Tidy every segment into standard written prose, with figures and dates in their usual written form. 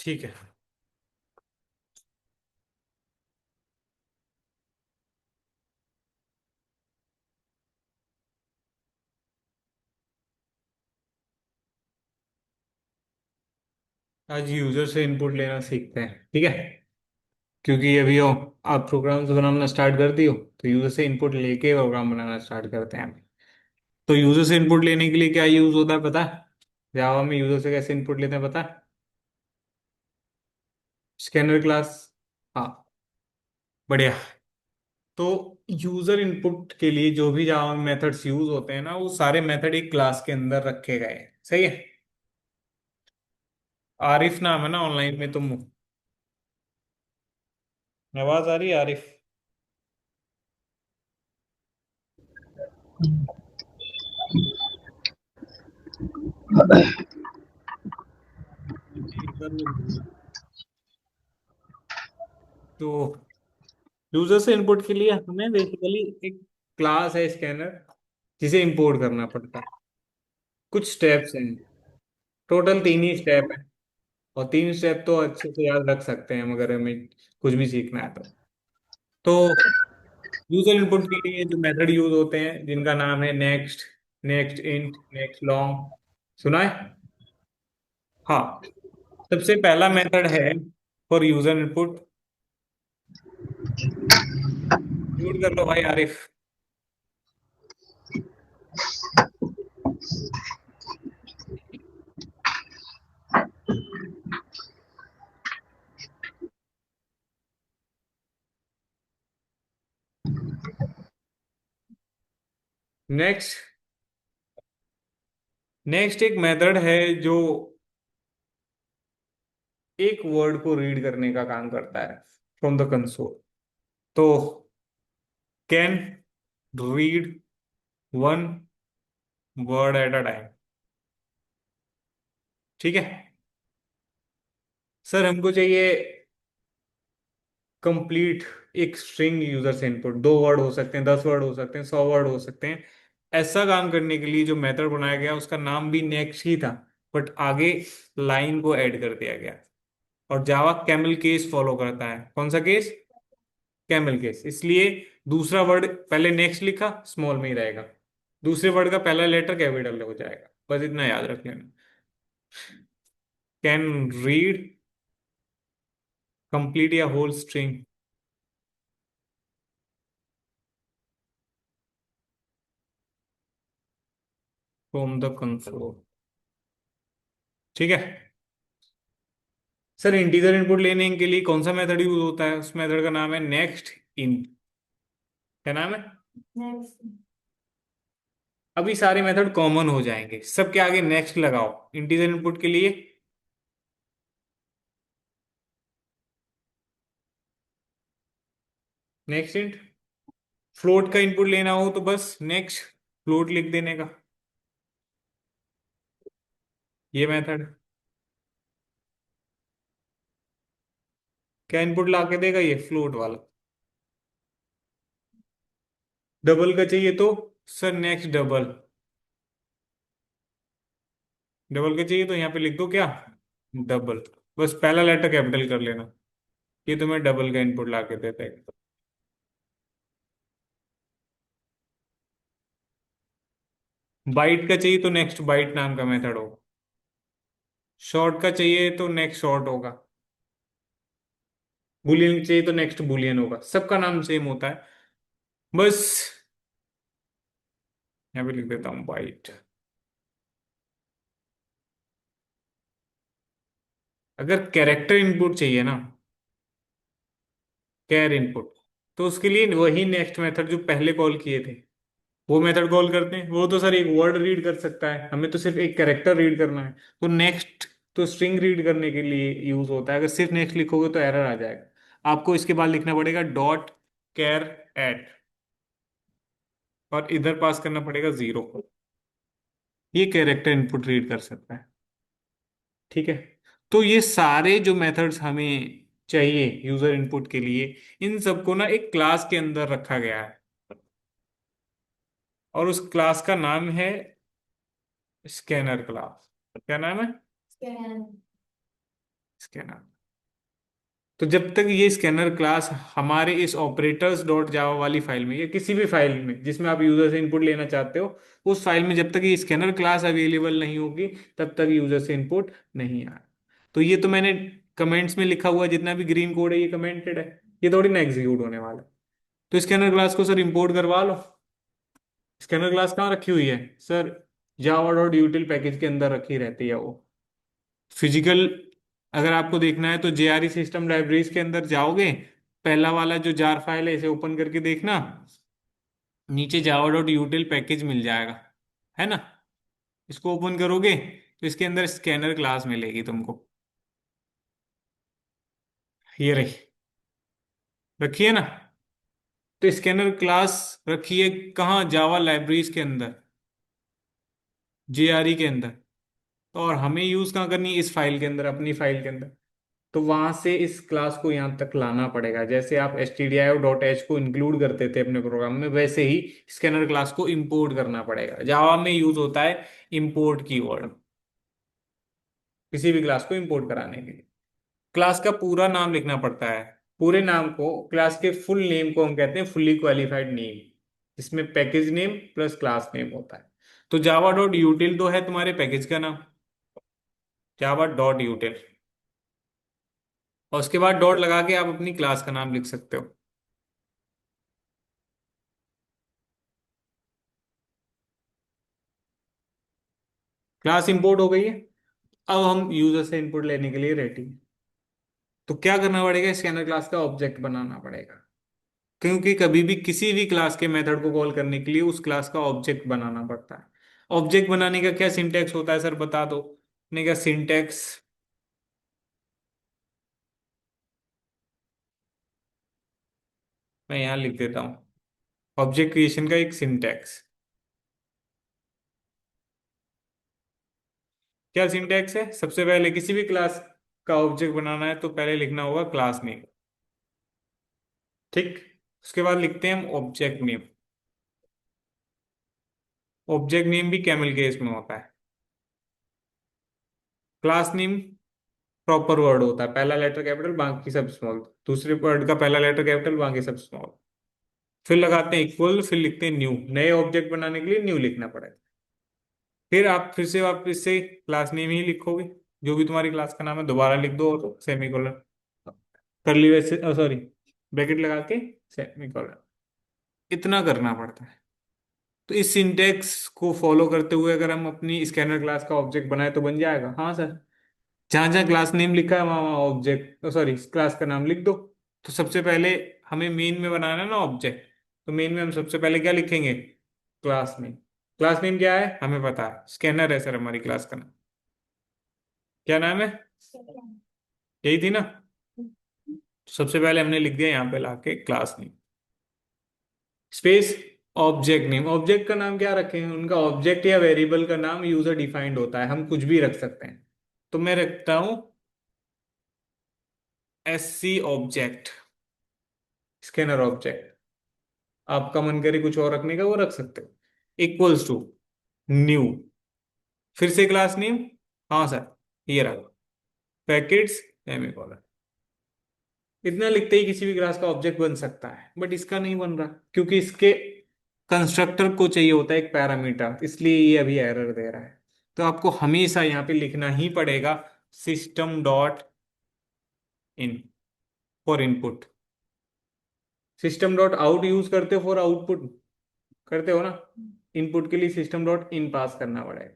ठीक है। आज यूजर से इनपुट लेना सीखते हैं, ठीक है। क्योंकि अभी हो आप प्रोग्राम्स बनाना स्टार्ट कर दियो, तो यूजर से इनपुट लेके प्रोग्राम बनाना स्टार्ट करते हैं। तो यूजर से इनपुट लेने के लिए क्या यूज होता है पता है? जावा में यूजर से कैसे इनपुट लेते हैं पता है? Scanner class. हाँ, बढ़िया। तो यूजर इनपुट के लिए जो भी जावा में मेथड्स यूज होते हैं ना, वो सारे मेथड एक क्लास के अंदर रखे गए हैं, सही है। आरिफ नाम है ना ऑनलाइन में तुम? आवाज आ रही है आरिफ? तो यूजर से इनपुट के लिए हमें बेसिकली एक क्लास है स्कैनर, जिसे इंपोर्ट करना पड़ता है। कुछ स्टेप्स हैं, टोटल तीन ही स्टेप है। और तीन स्टेप तो अच्छे से याद रख सकते हैं, मगर हमें कुछ भी सीखना है तो यूजर इनपुट के लिए जो मेथड यूज होते हैं, जिनका नाम है next, next int, next long. सुना है? हाँ। सबसे पहला मेथड है फॉर यूजर इनपुट। म्यूट कर लो भाई आरिफ। नेक्स्ट, नेक्स्ट एक मेथड है जो एक वर्ड को रीड करने का काम करता है फ्रॉम द कंसोल। तो can read one word at a time, ठीक है। सर हमको चाहिए कंप्लीट एक स्ट्रिंग यूजर से इनपुट, 2 वर्ड हो सकते हैं, 10 वर्ड हो सकते हैं, 100 वर्ड हो सकते हैं। ऐसा काम करने के लिए जो मेथड बनाया गया उसका नाम भी नेक्स्ट ही था, बट आगे लाइन को ऐड कर दिया गया। और जावा कैमल केस फॉलो करता है। कौन सा केस? Camel case. इसलिए दूसरा वर्ड पहले नेक्स्ट लिखा, स्मॉल में ही रहेगा। दूसरे वर्ड का पहला लेटर कैपिटल हो जाएगा। बस इतना याद रख लेना। कैन रीड कंप्लीट या whole string from the console, ठीक है। सर इंटीजर इनपुट लेने के लिए कौन सा मेथड यूज होता है? उस मेथड का नाम है नेक्स्ट इन। क्या नाम है? अभी सारे मेथड कॉमन हो जाएंगे, सबके आगे नेक्स्ट लगाओ इंटीजर इनपुट के लिए। Next int. फ्लोट का इनपुट लेना हो तो बस नेक्स्ट फ्लोट लिख देने का, ये मेथड। क्या इनपुट ला के देगा? ये फ्लोट वाला। डबल का चाहिए तो सर नेक्स्ट डबल। डबल का चाहिए तो यहाँ पे लिख दो क्या? डबल। बस पहला लेटर कैपिटल कर लेना, ये तुम्हें डबल का इनपुट ला के देता है। बाइट का चाहिए तो नेक्स्ट बाइट नाम का मेथड होगा। शॉर्ट का चाहिए तो नेक्स्ट शॉर्ट होगा। बुलियन चाहिए तो नेक्स्ट बुलियन होगा। सबका नाम सेम होता है। बस यहाँ पे लिख देता हूँ बाइट। अगर कैरेक्टर इनपुट चाहिए ना, कैर इनपुट, तो उसके लिए वही नेक्स्ट मेथड जो पहले कॉल किए थे, वो मेथड कॉल करते हैं। वो तो सर एक वर्ड रीड कर सकता है, हमें तो सिर्फ एक कैरेक्टर रीड करना है। तो नेक्स्ट तो स्ट्रिंग रीड करने के लिए यूज होता है। अगर सिर्फ नेक्स्ट लिखोगे तो एरर आ जाएगा। आपको इसके बाद लिखना पड़ेगा डॉट कैर एट, और इधर पास करना पड़ेगा 0। ये कैरेक्टर इनपुट रीड कर सकता है, ठीक है। तो ये सारे जो मेथड्स हमें चाहिए यूजर इनपुट के लिए, इन सबको ना एक क्लास के अंदर रखा गया है। और उस क्लास का नाम है स्कैनर क्लास। क्या नाम है? स्कैनर। तो जब तक ये स्कैनर क्लास हमारे इस ऑपरेटर्स डॉट जावा वाली फाइल में या किसी भी फाइल में जिसमें आप यूजर से इनपुट लेना चाहते हो, उस फाइल में जब तक ये स्कैनर क्लास अवेलेबल नहीं होगी, तब तक यूजर से इनपुट नहीं आए। तो ये तो मैंने कमेंट्स में लिखा हुआ जितना भी ग्रीन कोड है ये कमेंटेड है, ये थोड़ी ना एग्जीक्यूट होने वाला है। तो स्कैनर क्लास को सर इंपोर्ट करवा लो। स्कैनर क्लास कहाँ रखी हुई है सर? जावा डॉट यूटिल पैकेज के अंदर रखी रहती है वो। फिजिकल अगर आपको देखना है तो जेआरई सिस्टम लाइब्रेरीज के अंदर जाओगे, पहला वाला जो जार फाइल है इसे ओपन करके देखना, नीचे जावा डॉट यूटिल पैकेज मिल जाएगा, है ना? इसको ओपन करोगे तो इसके अंदर स्कैनर क्लास मिलेगी तुमको। ये रही, रखी है ना? तो स्कैनर क्लास रखी है कहाँ? जावा लाइब्रेरीज के अंदर, जेआरई के अंदर। तो और हमें यूज कहाँ करनी है? इस फाइल के अंदर, अपनी फाइल के अंदर। तो वहां से इस क्लास को यहाँ तक लाना पड़ेगा। जैसे आप stdio.h को इंक्लूड करते थे अपने प्रोग्राम में, वैसे ही स्कैनर क्लास को इंपोर्ट करना पड़ेगा। जावा में यूज होता है इंपोर्ट कीवर्ड, किसी भी क्लास को इंपोर्ट कराने के लिए। क्लास का पूरा नाम लिखना पड़ता है। पूरे नाम को, क्लास के फुल नेम को हम कहते हैं फुल्ली क्वालिफाइड नेम, जिसमें package name plus class name होता है। तो जावा डॉट यूटिल तो है तुम्हारे पैकेज का नाम, जावा डॉट यूटिल, और उसके बाद डॉट लगा के आप अपनी क्लास का नाम लिख सकते हो। क्लास इंपोर्ट हो गई है। अब हम यूजर से इनपुट लेने के लिए रेडी हैं। तो क्या करना पड़ेगा? स्कैनर क्लास का ऑब्जेक्ट बनाना पड़ेगा, क्योंकि कभी भी किसी भी क्लास के मेथड को कॉल करने के लिए उस क्लास का ऑब्जेक्ट बनाना पड़ता है। ऑब्जेक्ट बनाने का क्या सिंटेक्स होता है सर, बता दो। ने का सिंटेक्स, मैं यहाँ लिख देता हूँ ऑब्जेक्ट क्रिएशन का एक सिंटेक्स। क्या सिंटेक्स है? सबसे पहले किसी भी क्लास का ऑब्जेक्ट बनाना है तो पहले लिखना होगा क्लास नेम, ठीक। उसके बाद लिखते हैं हम ऑब्जेक्ट नेम। ऑब्जेक्ट नेम भी कैमल केस में होता है। क्लास नेम प्रॉपर वर्ड होता है, पहला लेटर कैपिटल बाकी सब स्मॉल, दूसरे वर्ड का पहला लेटर कैपिटल बाकी सब स्मॉल। फिर लगाते हैं इक्वल, फिर लिखते हैं न्यू। नए ऑब्जेक्ट बनाने के लिए न्यू लिखना पड़ेगा। फिर आप फिर से वापस से क्लास नेम ही लिखोगे, जो भी तुम्हारी क्लास का नाम है दोबारा लिख दो और सेमीकोलन, करली वैसे सॉरी ब्रैकेट लगा के सेमीकोलन। इतना करना पड़ता है। तो इस सिंटेक्स को फॉलो करते हुए अगर हम अपनी स्कैनर क्लास का ऑब्जेक्ट बनाए तो बन जाएगा। हाँ सर, जहां जहां क्लास नेम लिखा है वहां वहां ऑब्जेक्ट सॉरी क्लास का नाम लिख दो। तो सबसे पहले हमें मेन में बनाना है ना ऑब्जेक्ट, तो मेन में हम सबसे पहले क्या लिखेंगे? Class name. क्लास नेम क्या है हमें पता है, स्कैनर है सर हमारी क्लास का नाम। क्या नाम है? यही थी ना? तो सबसे पहले हमने लिख दिया यहाँ पे लाके class name space object name. Object का नाम क्या रखें? उनका ऑब्जेक्ट या वेरिएबल का नाम यूजर डिफाइंड होता है, हम कुछ भी रख सकते हैं। तो मैं रखता हूं SC ऑब्जेक्ट, स्कैनर ऑब्जेक्ट। आपका मन करे कुछ और रखने का वो रख सकते हो। इक्वल्स टू न्यू, फिर से क्लास नेम। हाँ सर, ये रहा पैकेट्स सेमीकोलन। इतना लिखते ही किसी भी क्लास का ऑब्जेक्ट बन सकता है, बट इसका नहीं बन रहा क्योंकि इसके कंस्ट्रक्टर को चाहिए होता है एक पैरामीटर, इसलिए ये अभी एरर दे रहा है। तो आपको हमेशा यहाँ पे लिखना ही पड़ेगा system dot in for input. System dot out use करते हो फॉर आउटपुट, करते हो ना? इनपुट के लिए सिस्टम डॉट इन पास करना पड़ेगा।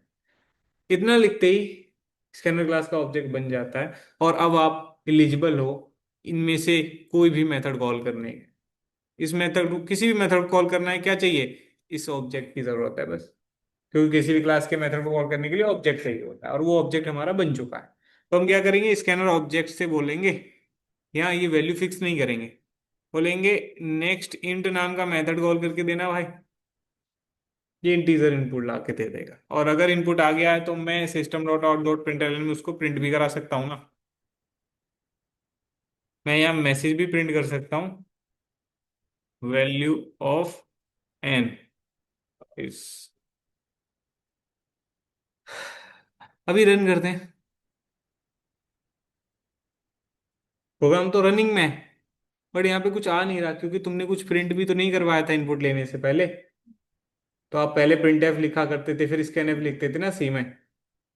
इतना लिखते ही स्कैनर क्लास का ऑब्जेक्ट बन जाता है, और अब आप एलिजिबल हो इनमें से कोई भी मेथड कॉल करने के। इस मेथड, किसी भी मेथड कॉल करना है, क्या चाहिए? इस ऑब्जेक्ट की जरूरत है बस, क्योंकि किसी भी क्लास के मेथड को कॉल करने के लिए ऑब्जेक्ट चाहिए होता है, और वो ऑब्जेक्ट हमारा बन चुका है। तो हम क्या करेंगे? स्कैनर ऑब्जेक्ट से बोलेंगे, यहाँ ये वैल्यू फिक्स नहीं करेंगे, बोलेंगे नेक्स्ट इंट नाम का मेथड कॉल करके देना भाई, ये इंटीजर इनपुट ला के दे देगा। और अगर इनपुट आ गया है तो मैं system dot out dot println में उसको प्रिंट भी करा सकता हूँ ना। मैं यहाँ मैसेज भी प्रिंट कर सकता हूँ, वैल्यू ऑफ एन इस। अभी रन करते हैं। प्रोग्राम तो रनिंग में है, बट यहाँ पे कुछ आ नहीं रहा क्योंकि तुमने कुछ प्रिंट भी तो नहीं करवाया था इनपुट लेने से पहले। तो आप पहले प्रिंट एफ लिखा करते थे, फिर स्कैन एफ लिखते थे ना सी में।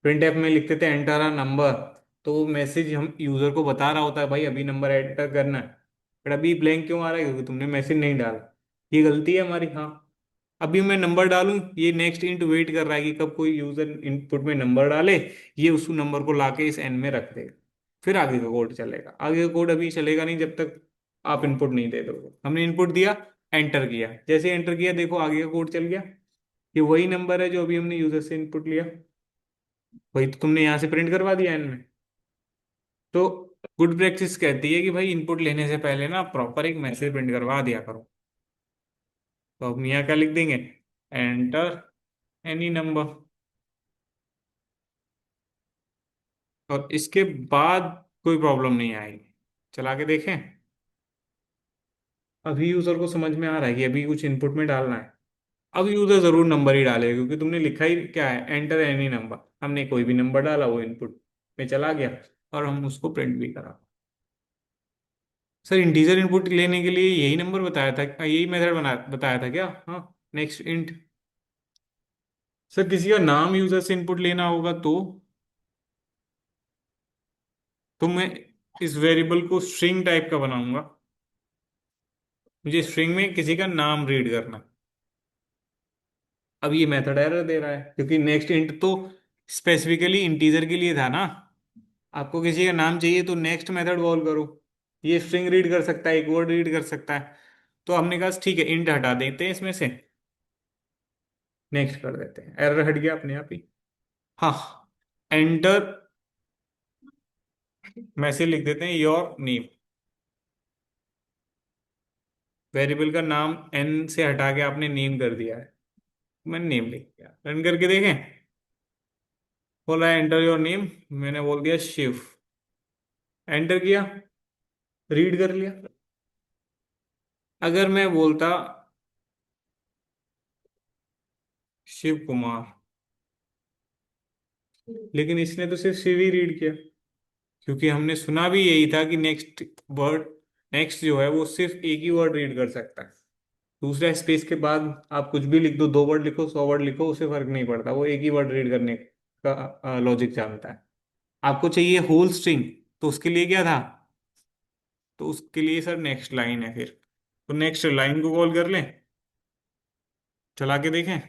प्रिंट एफ में लिखते थे एंटर अ नंबर। तो वो मैसेज हम यूजर को बता रहा होता है भाई अभी नंबर एंटर करना है। बट अभी ब्लैंक क्यों आ रहा है? क्योंकि तुमने मैसेज नहीं डाला। ये गलती है हमारी, हाँ। अभी मैं नंबर डालूं, ये नेक्स्ट इंट वेट कर रहा है कि कब कोई यूजर इनपुट में नंबर डाले, ये उस नंबर को लाके इस एन में रख देगा। फिर आगे का कोड चलेगा। आगे का कोड अभी चलेगा नहीं जब तक आप इनपुट नहीं दे दोगे। हमने इनपुट दिया, एंटर किया, जैसे एंटर किया देखो आगे का कोड चल गया। ये वही नंबर है जो अभी हमने यूजर से इनपुट लिया, वही तो तुमने यहाँ से प्रिंट करवा दिया एन में। तो गुड प्रैक्टिस कहती है कि भाई इनपुट लेने से पहले ना प्रॉपर एक मैसेज प्रिंट करवा दिया करो। तो अब यहाँ क्या लिख देंगे? Enter any number. और इसके बाद कोई प्रॉब्लम नहीं आएगी। चला के देखें। अभी यूजर को समझ में आ रहा है कि अभी कुछ इनपुट में डालना है। अब यूजर जरूर नंबर ही डालेगा क्योंकि तुमने लिखा ही क्या है, एंटर एनी नंबर। हमने कोई भी नंबर डाला वो इनपुट में चला गया, और हम उसको प्रिंट भी करा। सर इंटीजर इनपुट लेने के लिए यही नंबर बताया था, यही मेथड बना बताया था क्या? हाँ, नेक्स्ट इंट। सर किसी का नाम यूजर से इनपुट लेना होगा तो मैं इस वेरिएबल को स्ट्रिंग टाइप का बनाऊंगा। मुझे स्ट्रिंग में किसी का नाम रीड करना। अब ये मेथड एरर दे रहा है क्योंकि नेक्स्ट इंट तो स्पेसिफिकली इंटीजर के लिए था ना। आपको किसी का नाम चाहिए तो नेक्स्ट मेथड कॉल करो। ये स्ट्रिंग रीड कर सकता है, एक वर्ड रीड कर सकता है। तो हमने कहा ठीक है इंट हटा देते हैं इसमें से, नेक्स्ट कर देते हैं, एरर हट गया अपने आप ही। हाँ, एंटर मैसेज लिख देते हैं योर नेम। वेरिएबल का नाम एन से हटा के आपने नेम कर दिया है। मैंने नेम लिख दिया, रन करके देखें। बोला एंटर योर नेम, मैंने बोल दिया शिव। एंटर किया, रीड कर लिया। अगर मैं बोलता शिव कुमार, लेकिन इसने तो सिर्फ शिव ही रीड किया, क्योंकि हमने सुना भी यही था कि नेक्स्ट वर्ड, नेक्स्ट जो है वो सिर्फ एक ही वर्ड रीड कर सकता है। दूसरा स्पेस के बाद आप कुछ भी लिख दो, 2 वर्ड लिखो, 100 वर्ड लिखो, उसे फर्क नहीं पड़ता, वो एक ही वर्ड रीड करने का लॉजिक जानता है। आपको चाहिए होल स्ट्रिंग, तो उसके लिए क्या था? तो उसके लिए सर नेक्स्ट लाइन है फिर। तो नेक्स्ट लाइन को कॉल कर लें, चला के देखें।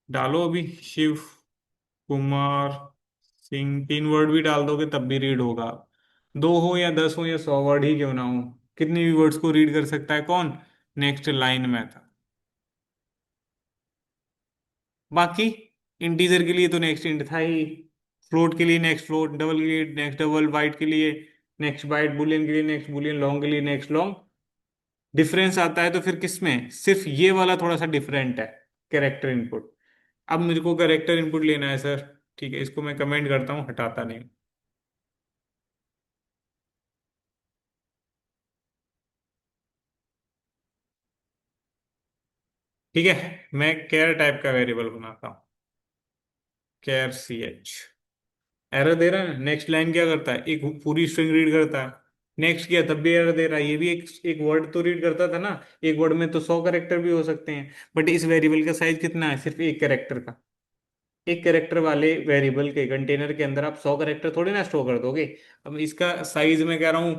डालो अभी शिव कुमार सिंह, 3 वर्ड भी डाल दोगे तब भी रीड होगा। 2 हो या 10 हो या 100 वर्ड ही क्यों ना हो, कितने भी वर्ड्स को रीड कर सकता है कौन? नेक्स्ट लाइन में था। बाकी इंटीजर के लिए तो नेक्स्ट इंट था ही, फ्लोट के लिए नेक्स्ट फ्लोट, डबल के लिए नेक्स्ट डबल, बाइट के लिए नेक्स्ट बाइट, बुलियन के लिए नेक्स्ट बुलियन, लॉन्ग के लिए नेक्स्ट लॉन्ग। डिफरेंस आता है तो फिर किस में? सिर्फ ये वाला थोड़ा सा डिफरेंट है, कैरेक्टर इनपुट। अब मुझे को कैरेक्टर इनपुट लेना है सर, ठीक है, इसको मैं कमेंट करता हूँ, हटाता नहीं। ठीक है, मैं कैर टाइप का वेरिएबल बनाता हूँ, कैर सी एच। एरर दे रहा है। नेक्स्ट लाइन क्या करता है? एक पूरी स्ट्रिंग रीड करता है। नेक्स्ट किया तब भी एरर दे रहा है। ये भी एक एक वर्ड तो रीड करता था ना। एक वर्ड में तो 100 कैरेक्टर भी हो सकते हैं, बट इस वेरिएबल का साइज कितना है? सिर्फ एक कैरेक्टर का। एक कैरेक्टर वाले वेरिएबल के कंटेनर के अंदर आप 100 कैरेक्टर थोड़ी ना स्टोर कर दोगे। अब इसका साइज मैं कह रहा हूँ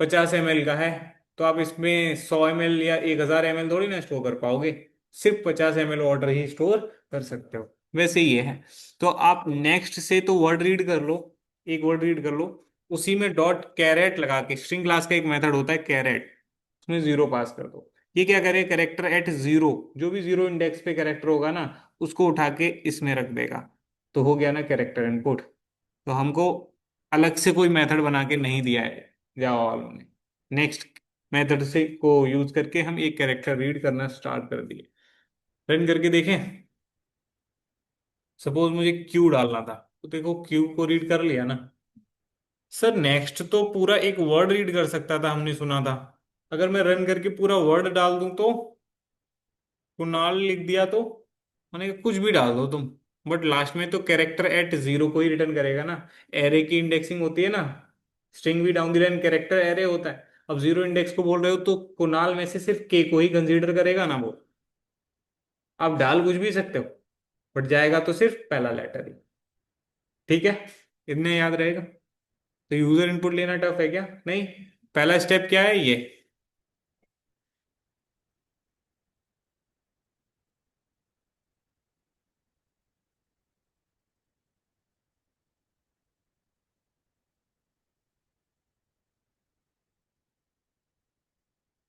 50 ml का है, तो आप इसमें 100 ml या 1000 ml थोड़ी ना स्टोर कर पाओगे। सिर्फ 50 ml वाटर ही स्टोर कर सकते हो। वैसे ही ये है। तो आप नेक्स्ट से तो वर्ड रीड कर लो, एक वर्ड रीड कर लो, उसी में डॉट कैरेट लगा के, स्ट्रिंग क्लास का एक मेथड होता है कैरेट, उसमें जीरो पास कर दो। ये क्या करे? कैरेक्टर एट जीरो, जो भी जीरो इंडेक्स पे कैरेक्टर होगा ना, उसको उठा के इसमें रख देगा। तो हो गया ना कैरेक्टर इनपुट। तो हमको अलग से कोई मेथड बना के नहीं दिया है जावा वालों ने। नेक्स्ट मेथड से को यूज करके हम एक कैरेक्टर रीड करना स्टार्ट कर दिए। रन करके देखें। सपोज मुझे क्यू डालना था, तो देखो क्यू को रीड कर लिया ना। सर नेक्स्ट तो पूरा एक वर्ड रीड कर सकता था, हमने सुना था। अगर मैं रन करके पूरा वर्ड डाल दूं तो, कुणाल लिख दिया तो, मैंने कहा कुछ भी डाल दो तुम, बट लास्ट में तो कैरेक्टर एट जीरो को ही रिटर्न करेगा ना। एरे की इंडेक्सिंग होती है ना, स्ट्रिंग भी down the line character array होता है। अब जीरो इंडेक्स को बोल रहे हो तो कुणाल में से सिर्फ के को ही कंसीडर करेगा ना वो। आप डाल कुछ भी सकते हो, बट जाएगा तो सिर्फ पहला लेटर ही। ठीक है, इतने याद रहेगा। तो यूजर इनपुट लेना टफ है क्या? नहीं। पहला स्टेप क्या है ये।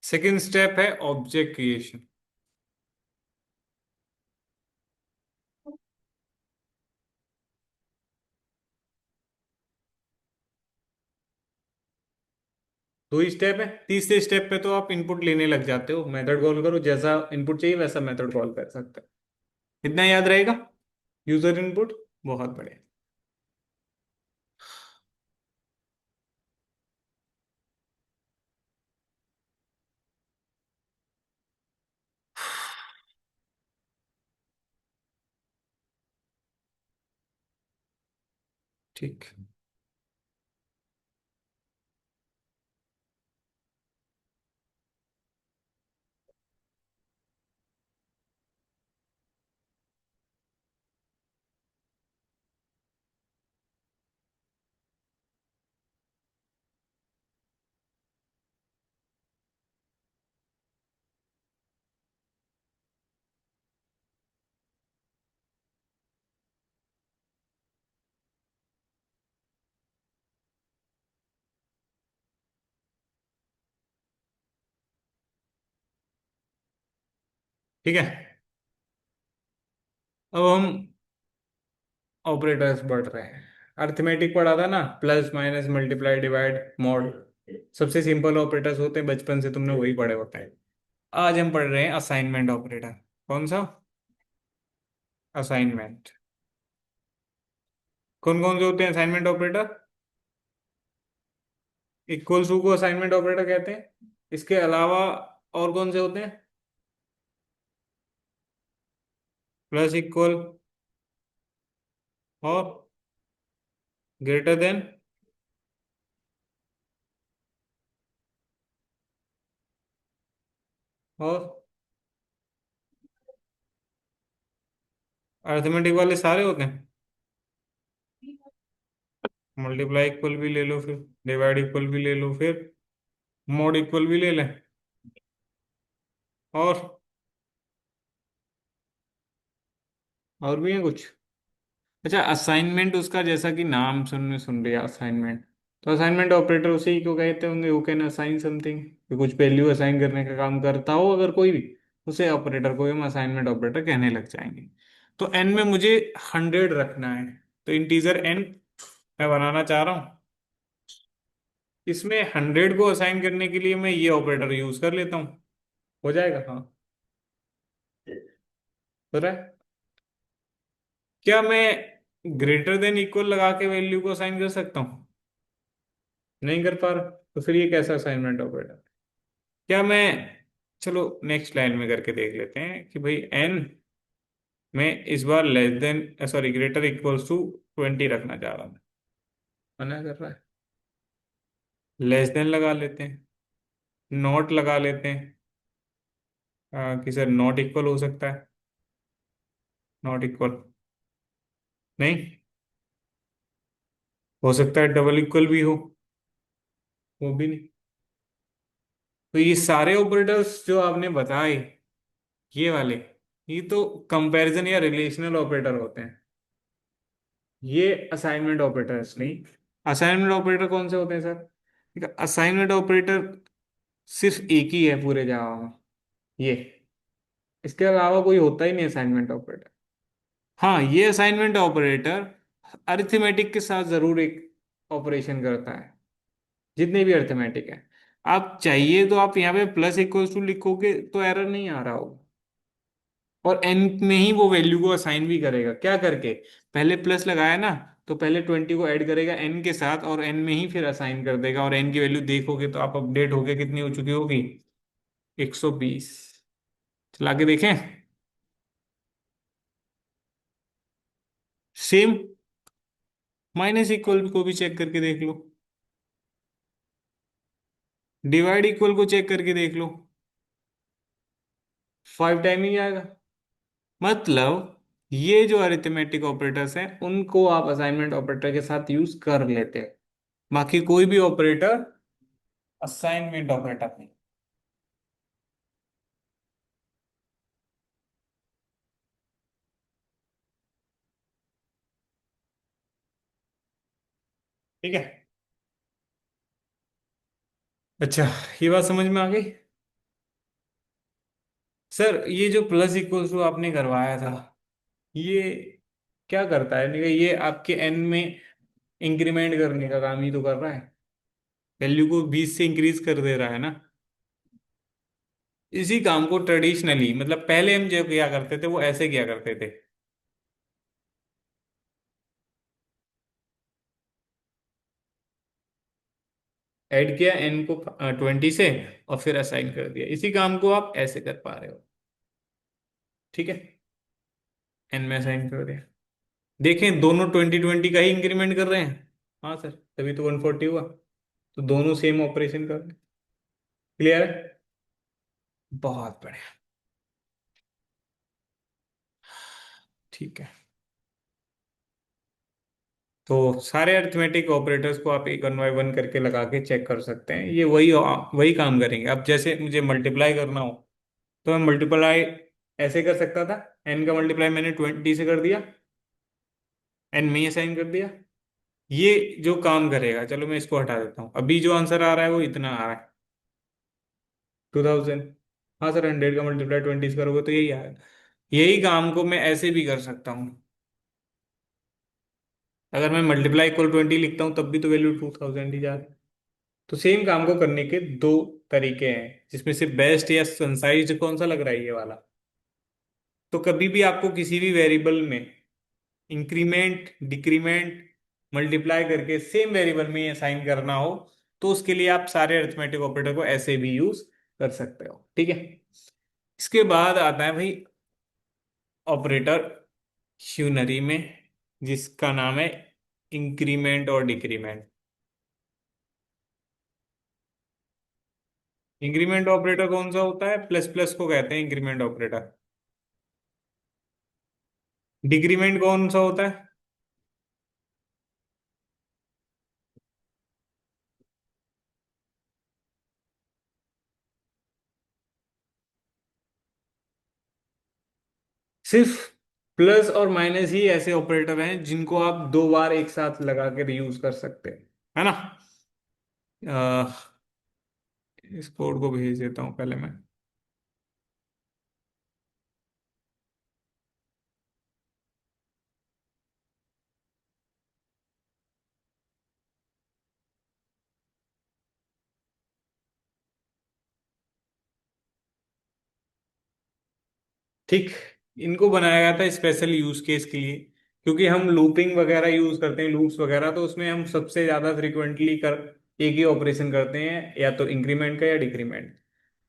सेकंड स्टेप है ऑब्जेक्ट क्रिएशन। दो ही स्टेप है, तीसरे स्टेप पे तो आप इनपुट लेने लग जाते हो, मेथड कॉल करो, जैसा इनपुट चाहिए वैसा मेथड कॉल कर सकते हो। इतना याद रहेगा। User input. बहुत बढ़िया। ठीक। ठीक है, अब हम ऑपरेटर्स बढ़ रहे हैं। अर्थमेटिक पढ़ा था ना, plus minus multiply divide mod. सबसे सिंपल ऑपरेटर्स होते हैं, बचपन से तुमने वही पढ़े होते हैं। आज हम पढ़ रहे हैं असाइनमेंट ऑपरेटर। कौन सा? असाइनमेंट। कौन कौन से होते हैं असाइनमेंट ऑपरेटर? इक्वल्स टू को असाइनमेंट ऑपरेटर कहते हैं। इसके अलावा और कौन से होते हैं? प्लस इक्वल, और ग्रेटर देन, और अर्थमेटिक वाले सारे होते हैं। मल्टीप्लाई इक्वल भी ले लो, फिर डिवाइड इक्वल भी ले लो, फिर मोड इक्वल भी ले लें, और भी है कुछ? अच्छा, असाइनमेंट उसका जैसा कि नाम सुनने सुन लिया असाइनमेंट, तो असाइनमेंट ऑपरेटर उसे ही क्यों कहते होंगे? हु कैन असाइन समथिंग, कि कुछ वैल्यू असाइन करने का काम करता हो अगर कोई भी, उसे ऑपरेटर को हम असाइनमेंट ऑपरेटर कहने लग जाएंगे। तो एन में मुझे 100 रखना है, तो इंटीजर एन मैं बनाना चाह रहा हूँ। इसमें 100 को असाइन करने के लिए मैं ये ऑपरेटर यूज कर लेता हूँ। हो जाएगा? हाँ, हो रहा है। क्या मैं ग्रेटर देन इक्वल लगा के वैल्यू को असाइन कर सकता हूँ? नहीं कर पा रहा, तो फिर ये कैसा असाइनमेंट ऑपरेटर? क्या मैं, चलो नेक्स्ट लाइन में करके देख लेते हैं कि भाई एन में इस बार less than, sorry, greater equals to 20 रखना चाह रहा हूँ। मना कर रहा है। लेस देन लगा लेते हैं, नॉट लगा लेते हैं। कि सर नॉट इक्वल हो सकता है। नॉट इक्वल नहीं, हो सकता है डबल इक्वल भी हो, वो भी नहीं। तो ये सारे ऑपरेटर्स जो आपने बताए, ये वाले, ये तो कंपैरिजन या रिलेशनल ऑपरेटर होते हैं। ये असाइनमेंट ऑपरेटर्स नहीं। असाइनमेंट ऑपरेटर कौन से होते हैं सर? ठीक है, असाइनमेंट ऑपरेटर सिर्फ एक ही है पूरे जावा में, ये। इसके अलावा कोई होता ही नहीं असाइनमेंट ऑपरेटर। हाँ, ये असाइनमेंट ऑपरेटर अरिथमेटिक के साथ जरूर एक ऑपरेशन करता है, जितने भी अरिथमेटिक है। आप चाहिए तो आप यहाँ पे प्लस इक्वल्स टू लिखोगे तो एरर नहीं आ रहा होगा। और एन में ही वो वैल्यू को असाइन भी करेगा, क्या करके? पहले प्लस लगाया ना, तो पहले 20 को ऐड करेगा एन के साथ, और एन में ही फिर असाइन कर देगा। और एन की वैल्यू देखोगे तो आप अपडेट हो गए, कितनी हो चुकी होगी? 120। चला के देखें। सेम। माइनस इक्वल को भी चेक करके देख लो, डिवाइड इक्वल को चेक करके देख लो, 5 टाइम ही आएगा। मतलब ये जो अरिथमेटिक ऑपरेटर्स हैं उनको आप असाइनमेंट ऑपरेटर के साथ यूज कर लेते हैं, बाकी कोई भी ऑपरेटर असाइनमेंट ऑपरेटर नहीं। ठीक है। अच्छा, ये बात समझ में आ गई। सर ये जो प्लस इक्वल टू आपने करवाया था, ये क्या करता है? नहीं, ये आपके एन में इंक्रीमेंट करने का काम ही तो कर रहा है, वैल्यू को 20 से इंक्रीज कर दे रहा है ना। इसी काम को ट्रेडिशनली, मतलब पहले हम जो किया करते थे वो ऐसे किया करते थे। ऐड किया एन को 20 से, और फिर असाइन कर दिया। इसी काम को आप ऐसे कर पा रहे हो। ठीक है, एन में असाइन कर दिया। देखें दोनों 20 20 का ही इंक्रीमेंट कर रहे हैं। हाँ सर, तभी तो 140 हुआ। तो दोनों सेम ऑपरेशन कर रहे हैं। क्लियर है? बहुत बढ़िया। ठीक है, तो सारे अरिथमेटिक ऑपरेटर्स को आप एक वन बाय वन करके लगा के चेक कर सकते हैं। ये वही वही काम करेंगे। अब जैसे मुझे मल्टीप्लाई करना हो, तो मैं मल्टीप्लाई ऐसे कर सकता था। एन का मल्टीप्लाई मैंने 20 से कर दिया, एन में ही असाइन कर दिया। ये जो काम करेगा, चलो मैं इसको हटा देता हूँ, अभी जो आंसर आ रहा है वो इतना आ रहा है, 2000। हाँ सर, 100 का मल्टीप्लाई 20 से करोगे तो यही आएगा। यही काम को मैं ऐसे भी कर सकता हूँ। अगर मैं मल्टीप्लाई इक्वल 20 लिखता हूँ तब भी तो वैल्यू 2000 ही जा रही है। तो सेम काम को करने के दो तरीके हैं, जिसमें से बेस्ट या कंसाइज कौन सा लग रहा है, ये वाला। तो कभी भी आपको किसी भी वेरिएबल में इंक्रीमेंट डिक्रीमेंट मल्टीप्लाई करके सेम वेरिएबल में असाइन करना हो, तो उसके लिए आप सारे अरिथमेटिक ऑपरेटर को ऐसे भी यूज कर सकते हो। ठीक है। इसके बाद आता है भाई ऑपरेटर यूनरी में, जिसका नाम है इंक्रीमेंट और डिक्रीमेंट। इंक्रीमेंट ऑपरेटर कौन सा होता है? प्लस प्लस को कहते हैं इंक्रीमेंट ऑपरेटर। डिक्रीमेंट कौन सा होता है? सिर्फ प्लस और माइनस ही ऐसे ऑपरेटर हैं जिनको आप दो बार एक साथ लगा के रीयूज कर सकते हैं, है ना। अह, इस कोड को भेज देता हूं पहले मैं। ठीक, इनको बनाया गया था स्पेशल यूज केस के लिए, क्योंकि हम लूपिंग वगैरह यूज करते हैं, लूप्स वगैरह, तो उसमें हम सबसे ज्यादा फ्रिक्वेंटली कर एक ही ऑपरेशन करते हैं, या तो इंक्रीमेंट का या डिक्रीमेंट।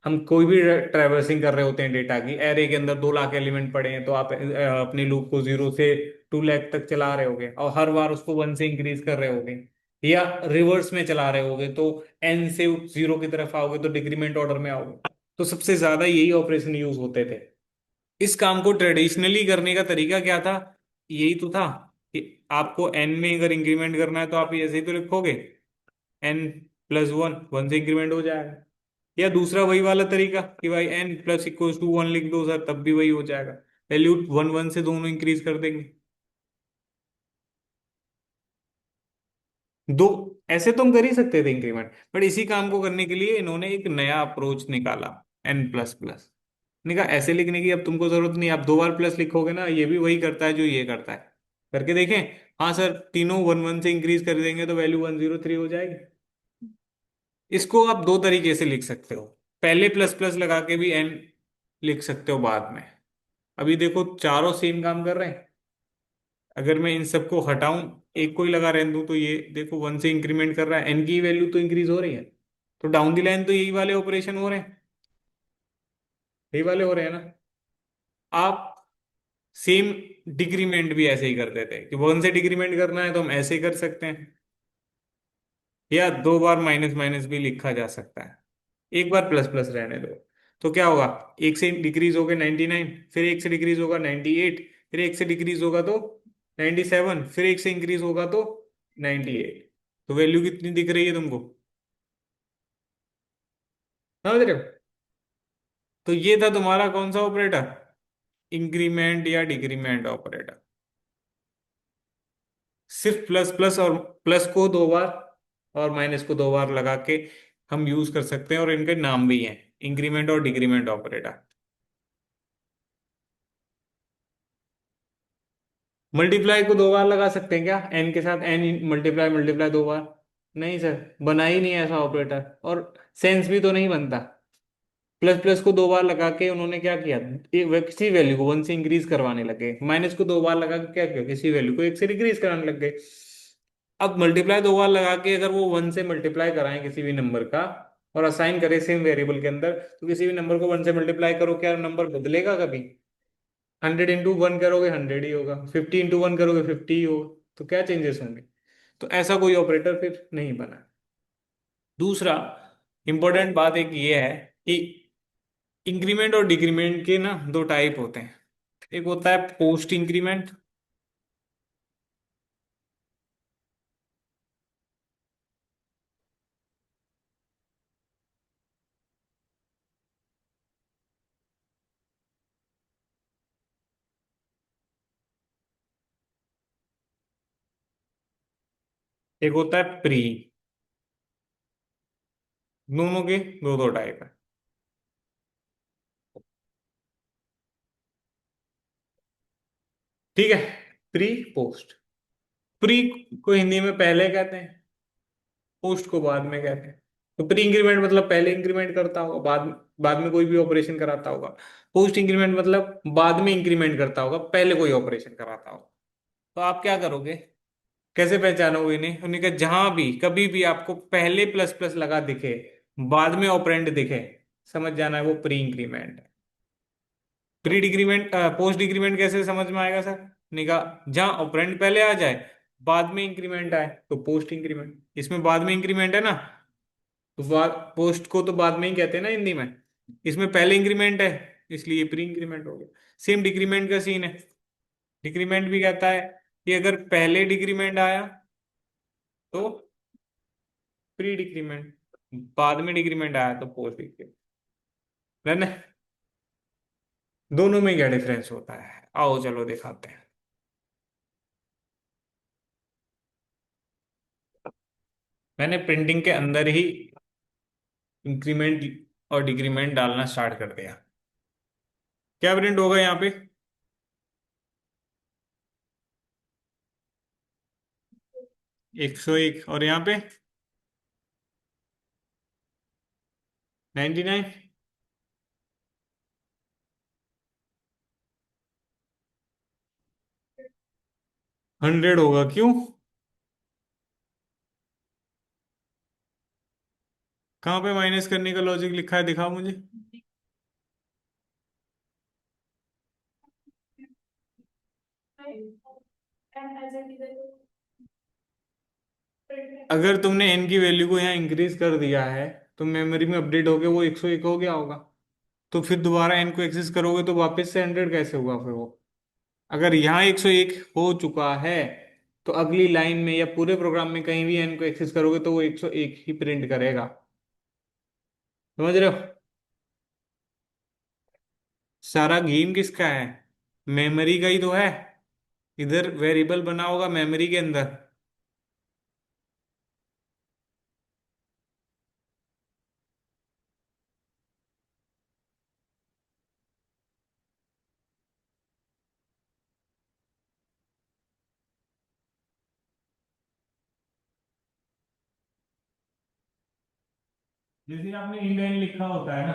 हम कोई भी ट्रैवर्सिंग कर रहे होते हैं डेटा की, एरे के अंदर 2 लाख एलिमेंट पड़े हैं, तो आप अपने लूप को 0 से 2 लाख तक चला रहे होगे, और हर बार उसको 1 से इंक्रीज कर रहे होगे, या रिवर्स में चला रहे होगे, तो एन से 0 की तरफ आओगे तो डिक्रीमेंट ऑर्डर में आओगे। तो सबसे ज्यादा यही ऑपरेशन यूज होते थे। इस काम को ट्रेडिशनली करने का तरीका क्या था? यही तो था कि आपको एन में अगर इंक्रीमेंट करना है तो आप ऐसे ही तो लिखोगे, एन प्लस वन, 1 से इंक्रीमेंट हो जाएगा। या दूसरा वही वाला तरीका कि भाई एन प्लस इक्वल टू 1 लिख दो सर, तब भी वही हो जाएगा। वैल्यू 1 1 से दोनों इंक्रीज कर देंगे। दो ऐसे तो हम कर ही सकते थे इंक्रीमेंट, बट इसी काम को करने के लिए इन्होंने एक नया अप्रोच निकाला, एन प्लस प्लस। कहा ऐसे लिखने की अब तुमको जरूरत नहीं, आप 2 बार प्लस लिखोगे ना, ये भी वही करता है जो ये करता है। करके देखें। हाँ सर, तीनों 1 1 से इंक्रीज कर देंगे तो वैल्यू 103 हो जाएगी। इसको आप दो तरीके से लिख सकते हो। पहले प्लस प्लस लगा के भी एन लिख सकते हो बाद में। अभी देखो चारों सेम काम कर रहे हैं। अगर मैं इन सबको हटाऊं, एक को ही लगा रहने दूं, तो ये देखो 1 से इंक्रीमेंट कर रहा है, एन की वैल्यू तो इंक्रीज हो रही है। तो डाउन द लाइन तो यही वाले ऑपरेशन हो रहे हैं, यही वाले हो रहे हैं ना। आप सेम डिक्रीमेंट भी ऐसे ही करते थे कि 1 से डिक्रीमेंट करना है तो हम ऐसे ही कर सकते हैं, या 2 बार माइनस माइनस भी लिखा जा सकता है, एक बार प्लस प्लस रहने दो। तो क्या होगा, एक से डिक्रीज हो गया 99, फिर एक से डिक्रीज होगा 98, फिर एक से डिक्रीज होगा तो 97, फिर एक से इंक्रीज होगा तो 98। तो वैल्यू कितनी दिख रही है तुमको, समझ रहे हो? तो ये था तुम्हारा कौन सा ऑपरेटर, इंक्रीमेंट या डिक्रीमेंट ऑपरेटर। सिर्फ प्लस प्लस और प्लस को 2 बार और माइनस को 2 बार लगा के हम यूज कर सकते हैं, और इनके नाम भी हैं, इंक्रीमेंट और डिक्रीमेंट ऑपरेटर। मल्टीप्लाई को 2 बार लगा सकते हैं क्या, एन के साथ, एन मल्टीप्लाई मल्टीप्लाई 2 बार? नहीं सर, बना ही नहीं है ऐसा ऑपरेटर, और सेंस भी तो नहीं बनता। प्लस प्लस को 2 बार लगा के उन्होंने क्या किया, किसी वैल्यू को 1 से इंक्रीज करवाने लगे, माइनस को 2 बार लगा के क्या किया, किसी वैल्यू को 1 से डिक्रीज कराने लग गए। अब मल्टीप्लाई 2 बार लगा के अगर वो 1 से मल्टीप्लाई कराएं किसी भी नंबर का, और असाइन करें सेम वेरिएबल के अंदर, तो किसी भी नंबर को 1 से मल्टीप्लाई करो, क्या नंबर बदलेगा कभी? 100 इंटू 1 करोगे 100 ही होगा, 50 इंटू 1 करोगे 50 ही होगा। तो क्या चेंजेस होंगे? तो ऐसा कोई ऑपरेटर फिर नहीं बना। दूसरा इंपॉर्टेंट बात एक ये है कि इंक्रीमेंट और डिक्रीमेंट के ना 2 टाइप होते हैं। एक होता है पोस्ट इंक्रीमेंट, एक होता है प्री। दोनों के दो दो टाइप है। ठीक है, प्री पोस्ट। प्री को हिंदी में पहले कहते हैं, पोस्ट को बाद में कहते हैं। तो प्री इंक्रीमेंट मतलब पहले इंक्रीमेंट करता होगा, बाद में कोई भी ऑपरेशन कराता होगा। पोस्ट इंक्रीमेंट मतलब बाद में इंक्रीमेंट करता होगा, पहले कोई ऑपरेशन कराता होगा। तो आप क्या करोगे, कैसे पहचानोगे इन्हें? उन्हें कहा जहां भी कभी भी आपको पहले प्लस प्लस लगा दिखे, बाद में ऑपरेंड दिखे, समझ जाना है वो प्री इंक्रीमेंट है। प्री डिक्रीमेंट, पोस्ट डिक्रीमेंट कैसे समझ में आएगा सर? निका, जहां ऑपरेंड पहले आ जाए, बाद में इंक्रीमेंट आए, तो पोस्ट इंक्रीमेंट। इसमें बाद में इंक्रीमेंट है ना, तो बाद, पोस्ट को तो बाद में ही कहते हैं ना हिंदी में। इसमें पहले इंक्रीमेंट है, इसलिए प्री इंक्रीमेंट हो गया। सेम डिक्रीमेंट का सीन है। डिक्रीमेंट भी कहता है कि अगर पहले डिक्रीमेंट आया तो प्री डिक्रीमेंट, बाद में डिक्रीमेंट आया तो पोस्ट डिक्रीमेंट। ना, दोनों में क्या डिफरेंस होता है, आओ चलो दिखाते हैं। मैंने प्रिंटिंग के अंदर ही इंक्रीमेंट और डिक्रीमेंट डालना स्टार्ट कर दिया। क्या प्रिंट होगा यहाँ पे? 101, और यहाँ पे 99। 100 होगा, क्यों? कहाँ पे माइनस करने का लॉजिक लिखा है, दिखाओ मुझे। अगर तुमने एन की वैल्यू को यहाँ इंक्रीज कर दिया है, तो मेमोरी में अपडेट होके वो 101 हो गया होगा। तो फिर दोबारा एन को एक्सेस करोगे तो वापस से 100 कैसे होगा फिर वो? अगर यहाँ 101 हो चुका है, तो अगली लाइन में या पूरे प्रोग्राम में कहीं भी एन को एक्सेस करोगे तो वो 101 ही प्रिंट करेगा। समझ रहे हो? सारा गेम किसका है, मेमोरी का ही तो है। इधर वेरिएबल बना होगा मेमोरी के अंदर। जैसे आपने इंडेंट लिखा होता है ना,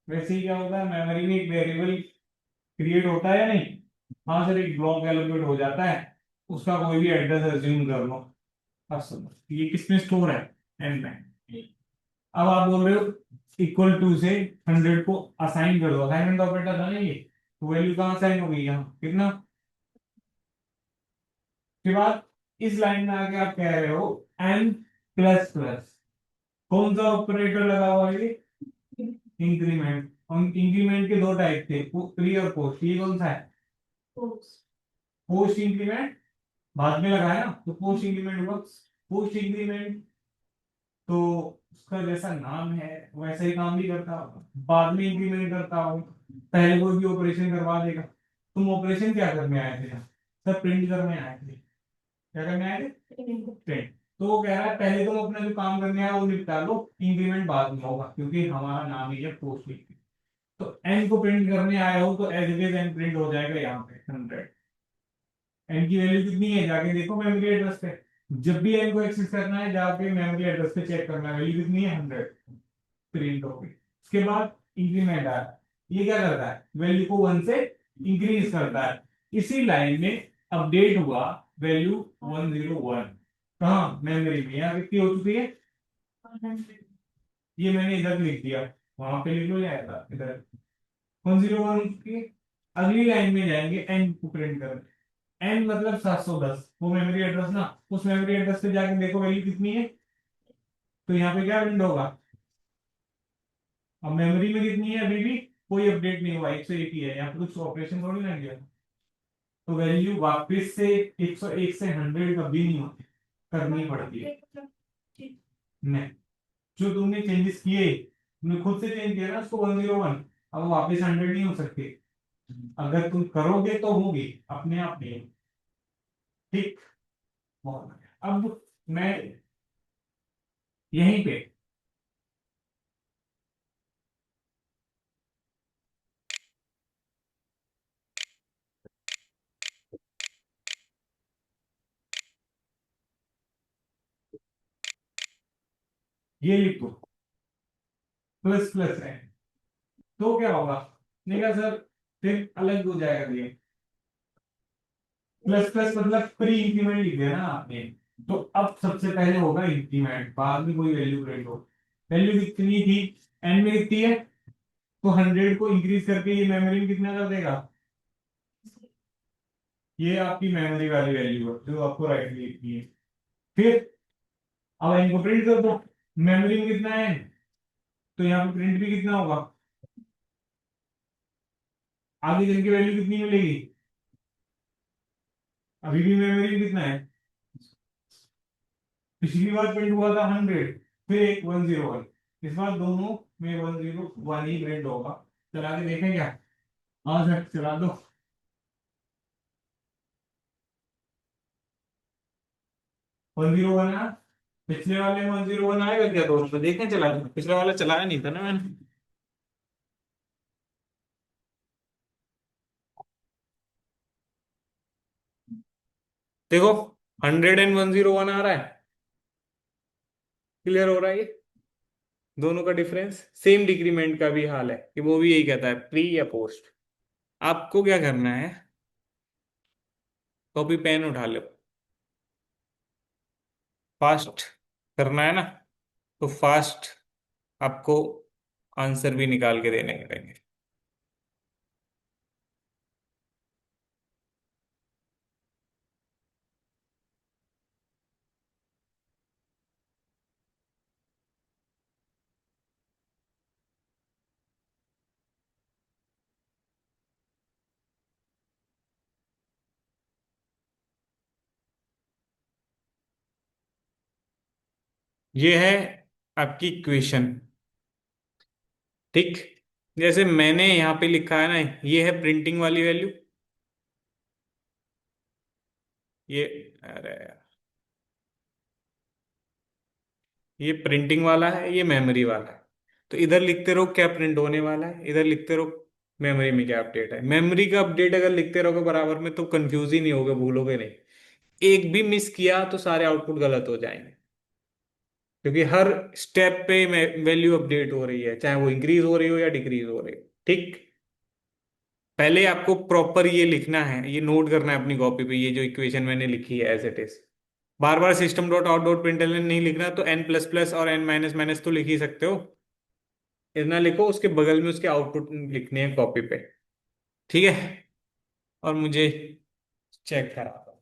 वैसे ही क्या होता है, मेमोरी में एक वेरिएबल क्रिएट होता है या नहीं? हाँ सर, एक ब्लॉक एलोकेट हो जाता है, उसका कोई भी एड्रेस अज्यूम कर लो। अब सुनो, ये किसमें स्टोर है, एन में। अब आप बोल रहे हो इक्वल टू से 100 को असाइन कर दो, असाइनमेंट ऑपरेटर था ना ये। तो वैल्यू कहाँ साइन हो गई यहाँ कितना। के बाद इस लाइन में आके आप कह रहे हो एन प्लस प्लस, कौन सा ऑपरेटर लगा हुआ है ये, इंक्रीमेंट। हम इंक्रीमेंट के दो टाइप थे, प्री और पोस्ट, ये कौन सा है, पोस्ट इंक्रीमेंट, बाद में लगा है ना, तो पोस्ट इंक्रीमेंट हुआ। पोस्ट इंक्रीमेंट तो उसका जैसा नाम है वैसा ही काम भी करता होगा, बाद में इंक्रीमेंट करता होगा, पहले कोई भी ऑपरेशन करवा देगा। तुम ऑपरेशन क्या करने आए थे, सब प्रिंट करने आए थे, क्या करने आए थे, प्रिंट। तो वो कह रहा है पहले तुम अपना जो काम करने आए वो निपटा लो, इंक्रीमेंट बाद में होगा, क्योंकि हमारा नाम ही है पोस्ट। तो एन को प्रिंट करने आए हो तो as it is N print हो जाएगा यहाँ पे 100। एन की वैल्यू कितनी है जाके देखो मेमोरी एड्रेस पे, जब भी एन को एक्सेस करना है जाके मेमोरी एड्रेस पे चेक करना है वैल्यू कितनी है 100, प्रिंट हो गई। उसके बाद इंक्रीमेंट आया, ये क्या करता है वैल्यू को 1 से इंक्रीज करता है। इसी लाइन में अपडेट हुआ वैल्यू 101, कहाँ मेमोरी में, यहाँ कितनी हो चुकी है, ये मैंने इधर लिख दिया, वहां पे लिख लो या इधर 101 की। अगली लाइन में जाएंगे एन को प्रिंट करने, एन मतलब 710, वो मेमोरी एड्रेस ना, उस मेमोरी एड्रेस पे जाके देखो वैल्यू कितनी है, तो यहाँ पे क्या प्रिंट होगा। अब मेमोरी में कितनी है, अभी भी कोई अपडेट नहीं हुआ, 101 ही है, यहाँ पे कुछ ऑपरेशन थोड़ी ना किया, तो वैल्यू वापस से 101 से 100 कभी नहीं होती, करनी पड़ती है। नहीं, जो तुमने चेंजेस किए, तुमने खुद से चेंज किया ना उसको 101, अब वापस 100 नहीं हो सकते, अगर तुम करोगे तो होगी अपने आप नहीं। ठीक, बहुत बढ़िया। अब मैं यहीं पे ये लिख दो प्लस प्लस है, तो क्या होगा, नहीं कहा सर फिर अलग हो जाएगा ये, प्लस प्लस मतलब प्री इंक्रीमेंट लिख दिया ना आपने, तो अब सबसे पहले होगा इंक्रीमेंट, बाद में कोई वैल्यू प्रिंट हो। वैल्यू कितनी थी, एन में कितनी है, तो 100 को इंक्रीज करके ये मेमोरी में कितना कर देगा, ये आपकी मेमोरी वाली वैल्यू है जो आपको राइट में लिखनी है। फिर अब एन को प्रिंट कर दो, मेमोरी में कितना है, तो यहाँ पे प्रिंट भी कितना होगा, आगे चल के वैल्यू कितनी मिलेगी, अभी भी मेमोरी में कितना है, पिछली बार प्रिंट हुआ था 100, फिर एक 101, इस बार दोनों में 101 ही प्रिंट होगा। चला के देखें क्या, हाँ सर चला दो। 101 है, पिछले वाले में 101 आएगा क्या दोस्तों, देखें चला के, पिछले वाला चलाया नहीं था ना मैंने। देखो 100 and 101 आ रहा है, क्लियर हो रहा है ये, दोनों का डिफरेंस। सेम डिक्रीमेंट का भी हाल है कि वो भी यही कहता है प्री या पोस्ट। आपको क्या करना है, कॉपी पेन उठा लो, फास्ट करना है ना, तो फास्ट आपको आंसर भी निकाल के देने पड़ेंगे। ये है आपकी इक्वेशन, ठीक। जैसे मैंने यहाँ पे लिखा है ना, ये है प्रिंटिंग वाली वैल्यू, ये, अरे यार, ये प्रिंटिंग वाला है, ये मेमोरी वाला है। तो इधर लिखते रहो क्या प्रिंट होने वाला है, इधर लिखते रहो मेमोरी में क्या अपडेट है। मेमोरी का अपडेट अगर लिखते रहोगे बराबर में तो कंफ्यूज ही नहीं होगे, भूलोगे नहीं। एक भी मिस किया तो सारे आउटपुट गलत हो जाएंगे, क्योंकि हर स्टेप पे वैल्यू अपडेट हो रही है, चाहे वो इंक्रीज हो रही हो या डिक्रीज हो रही हो, ठीक। पहले आपको प्रॉपर ये लिखना है, ये नोट करना है अपनी कॉपी पे, ये जो इक्वेशन मैंने लिखी है एज इट इज। बार बार system dot out dot println नहीं लिखना, तो एन प्लस प्लस और एन माइनस माइनस तो लिख ही सकते हो, इतना लिखो, उसके बगल में उसके आउटपुट लिखने हैं कॉपी पे। ठीक है, और मुझे चेक करा दो।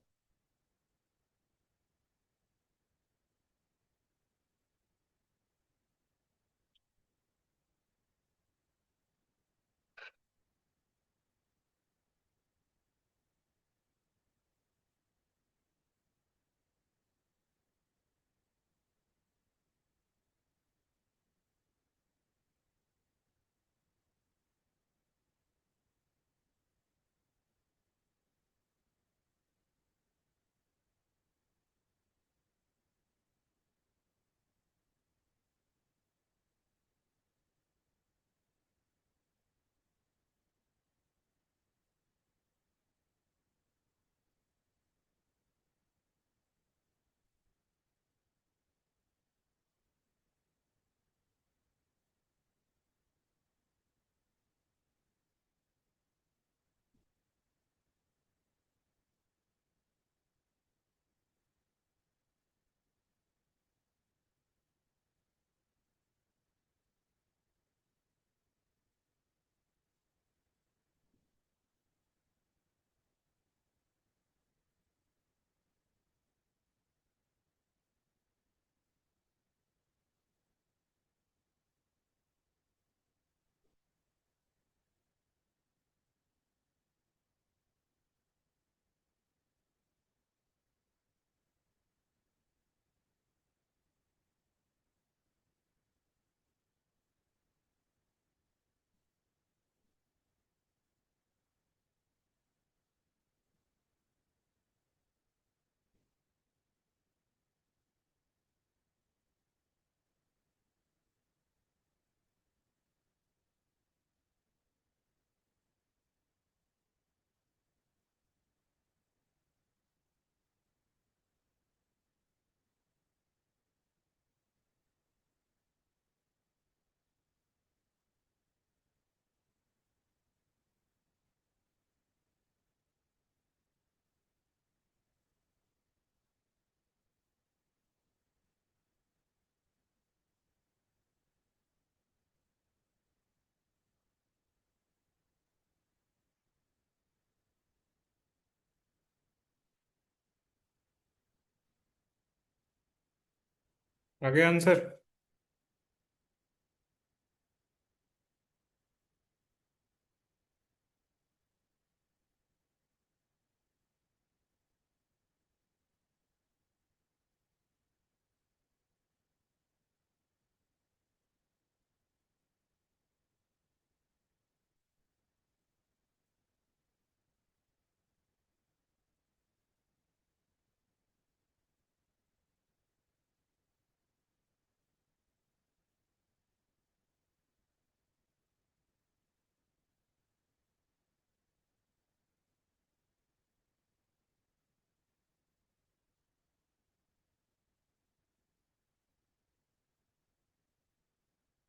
आ गया आंसर?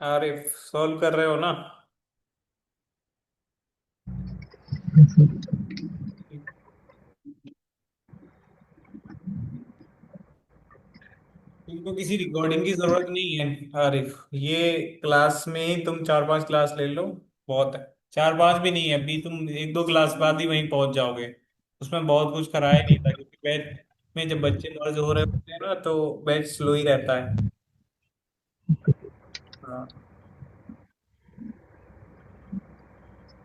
अरे, सॉल्व कर रहे हो ना? तुमको किसी रिकॉर्डिंग की जरूरत नहीं है आरिफ, ये क्लास में ही तुम 4-5 क्लास ले लो, बहुत है। 4-5 भी नहीं है, अभी तुम 1-2 क्लास बाद ही वहीं पहुंच जाओगे। उसमें बहुत कुछ कराया नहीं था, क्योंकि बैच में जब बच्चे मर्ज हो रहे होते हैं ना, तो बैच स्लो ही रहता है। हाँ,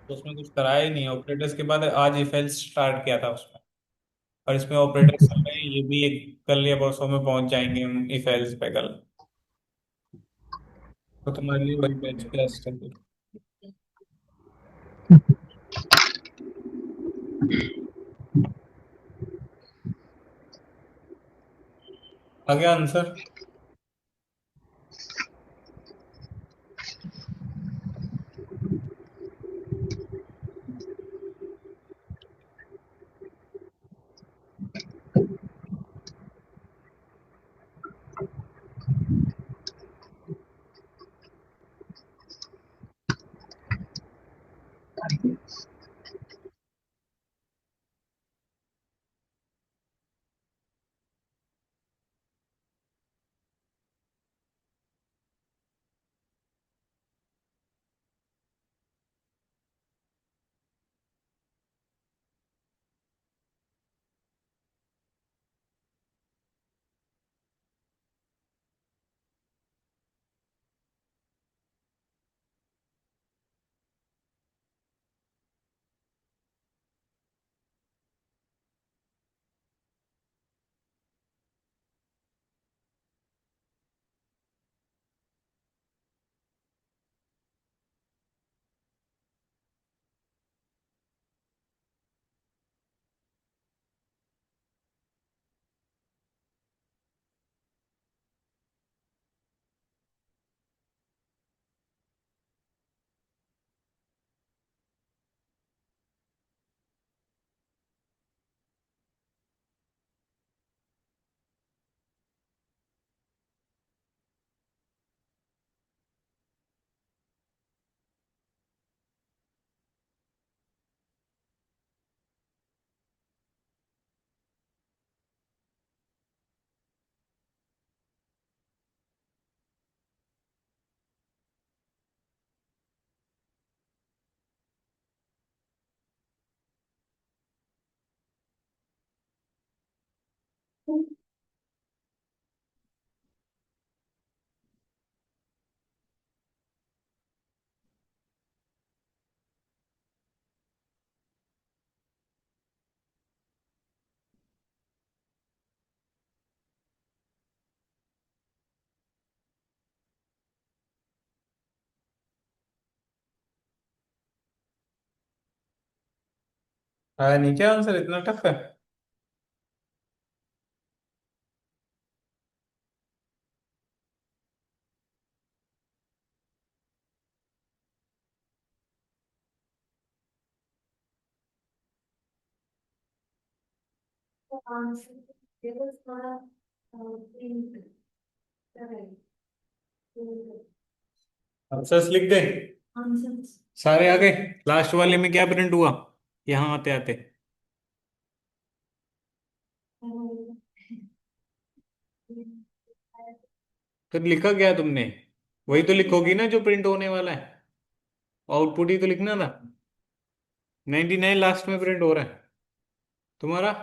तो उसमें कुछ कराया ही नहीं। ऑपरेटर्स के बाद आज इफ एल्स स्टार्ट किया था उसमें, और इसमें ऑपरेटर्स चल रहे हैं, ये भी एक कल या परसों में पहुंच जाएंगे हम इफ एल्स पे कल। तो तुम्हारे लिए वही बैच बेस्ट है। आ गया आंसर? नहीं क्या आंसर इतना टफ है? आंसर्स लिख दे सारे आ गए। लास्ट वाले में क्या प्रिंट हुआ यहाँ आते आते? फिर लिखा क्या तुमने? वही तो लिखोगी ना जो प्रिंट होने वाला है। आउटपुट ही तो लिखना था। 99 लास्ट में प्रिंट हो रहा है तुम्हारा।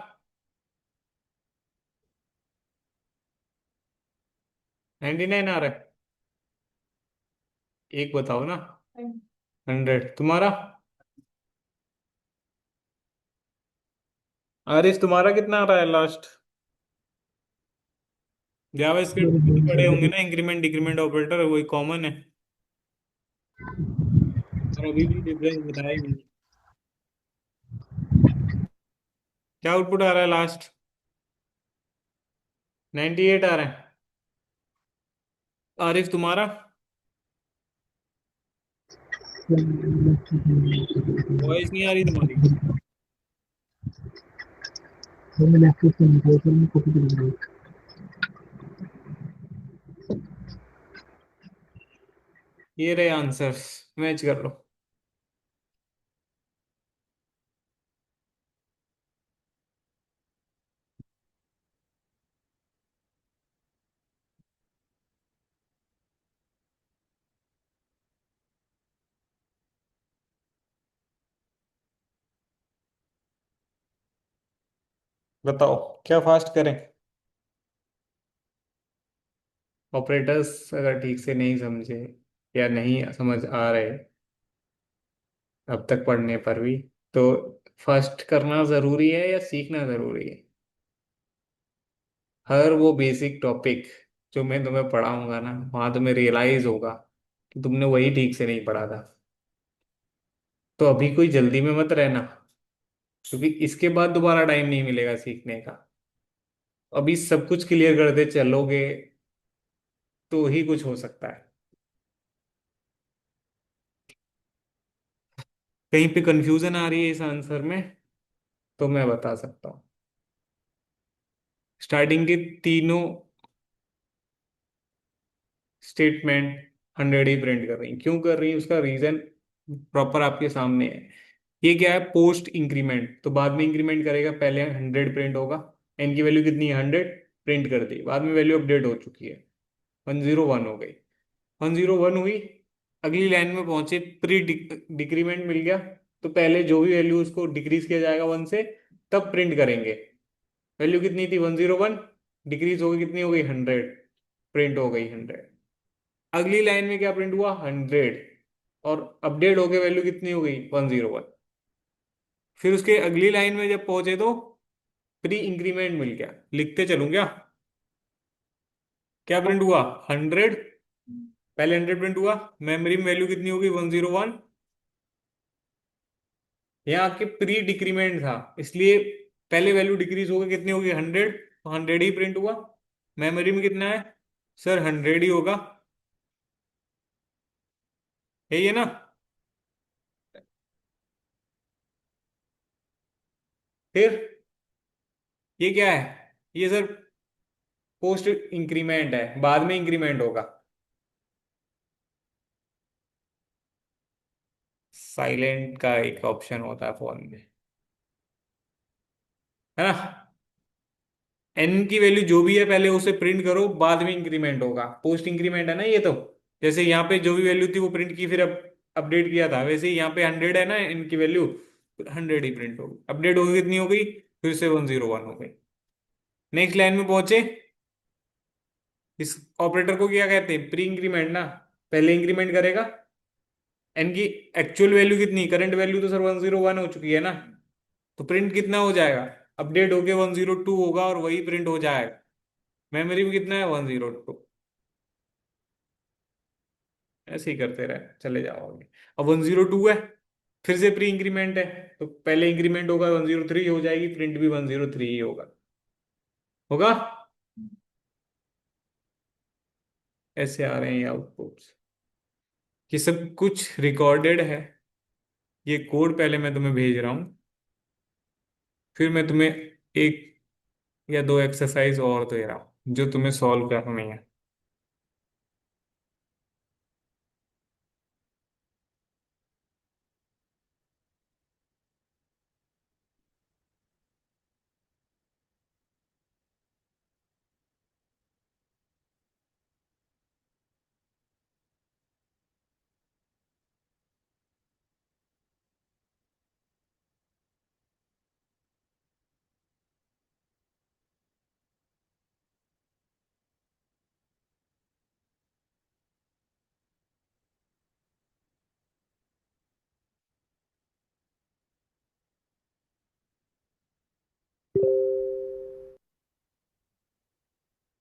99 आ रहा है। एक बताओ ना। 100 तुम्हारा। आरिस तुम्हारा कितना आ रहा है लास्ट? जावास्क्रिप्ट मेरे भी गेम पढ़े चल होंगे रही ना, इंक्रीमेंट डिक्रीमेंट ऑपरेटर वही कॉमन है। और अभी भी डिफरेंस बताया ही नहीं। क्या आउटपुट आ रहा है लास्ट? 98 आ रहा है। आरिफ तुम्हारा। वॉइस नहीं आ रही तुम्हारी। ये रहे आंसर्स, मैच कर लो। बताओ क्या फास्ट करें? ऑपरेटर्स अगर ठीक से नहीं समझे या नहीं समझ आ रहे अब तक पढ़ने पर भी, तो फर्स्ट करना जरूरी है या सीखना जरूरी है? हर वो बेसिक टॉपिक जो मैं तुम्हें पढ़ाऊंगा ना, वहां तुम्हें रियलाइज होगा कि तुमने वही ठीक से नहीं पढ़ा था। तो अभी कोई जल्दी में मत रहना, क्योंकि इसके बाद दोबारा टाइम नहीं मिलेगा सीखने का। अभी सब कुछ क्लियर करते चलोगे तो ही कुछ हो सकता है। कहीं पे कंफ्यूजन आ रही है इस आंसर में तो मैं बता सकता हूँ। स्टार्टिंग के तीनों स्टेटमेंट 100 ही प्रिंट कर रही हैं। क्यों कर रही है उसका रीजन प्रॉपर आपके सामने है। ये क्या है, पोस्ट इंक्रीमेंट, तो बाद में इंक्रीमेंट करेगा, पहले 100 प्रिंट होगा। एन की वैल्यू कितनी है? 100 प्रिंट कर दी, बाद में वैल्यू अपडेट हो चुकी है, 101 हो गई। 101 हुई, अगली लाइन में पहुंचे, प्री डिक्रीमेंट मिल गया, तो पहले जो भी वैल्यू उसको डिक्रीज किया जाएगा 1 से, तब प्रिंट करेंगे। वैल्यू कितनी थी? 101, डिक्रीज हो गई, कितनी हो गई? 100, प्रिंट हो गई 100। अगली लाइन में क्या प्रिंट हुआ? 100, और अपडेट होके वैल्यू कितनी हो गई? 101। फिर उसके अगली लाइन में जब पहुंचे तो प्री इंक्रीमेंट मिल गया। लिखते चलूं क्या? क्या प्रिंट हुआ? 100, पहले 100 प्रिंट हुआ, मेमोरी में वैल्यू कितनी होगी? 101। यहाँ आपके प्री डिक्रीमेंट था, इसलिए पहले वैल्यू डिक्रीज होगी, कितनी होगी? 100, तो 100 ही प्रिंट हुआ। मेमोरी में कितना है सर? 100 ही होगा, यही है ना? फिर ये क्या है? ये सर पोस्ट इंक्रीमेंट है, बाद में इंक्रीमेंट होगा। साइलेंट का एक ऑप्शन होता है फोन में, है ना? एन की वैल्यू जो भी है पहले उसे प्रिंट करो, बाद में इंक्रीमेंट होगा। पोस्ट इंक्रीमेंट है ना ये तो। जैसे यहाँ पे जो भी वैल्यू थी वो प्रिंट की, फिर अब अपडेट किया था, वैसे ही यहाँ पे 100 है ना एन की वैल्यू, 100 ही प्रिंट होगी। अपडेट होगी, कितनी हो गई? फिर से 101 हो गई। नेक्स्ट लाइन में पहुंचे, इस ऑपरेटर को क्या कहते हैं, प्री इंक्रीमेंट ना। पहले इंक्रीमेंट करेगा, एन की एक्चुअल वैल्यू कितनी, करंट वैल्यू तो सर 101 हो चुकी है ना, तो प्रिंट कितना हो जाएगा, अपडेट होके 102 होगा और वही प्रिंट हो जाएगा। मेमोरी में कितना है, 102। ऐसे ही करते रहे चले जाओगे। अब 102 है, फिर से प्री इंक्रीमेंट है, तो पहले इंक्रीमेंट होगा 103 हो जाएगी, प्रिंट भी 103 ही होगा। होगा। ऐसे आ रहे हैं आउटपुट्स, ये सब कुछ रिकॉर्डेड है। ये कोड पहले मैं तुम्हें भेज रहा हूँ, फिर मैं तुम्हें एक या दो एक्सरसाइज और दे रहा हूँ जो तुम्हें सॉल्व करनी है।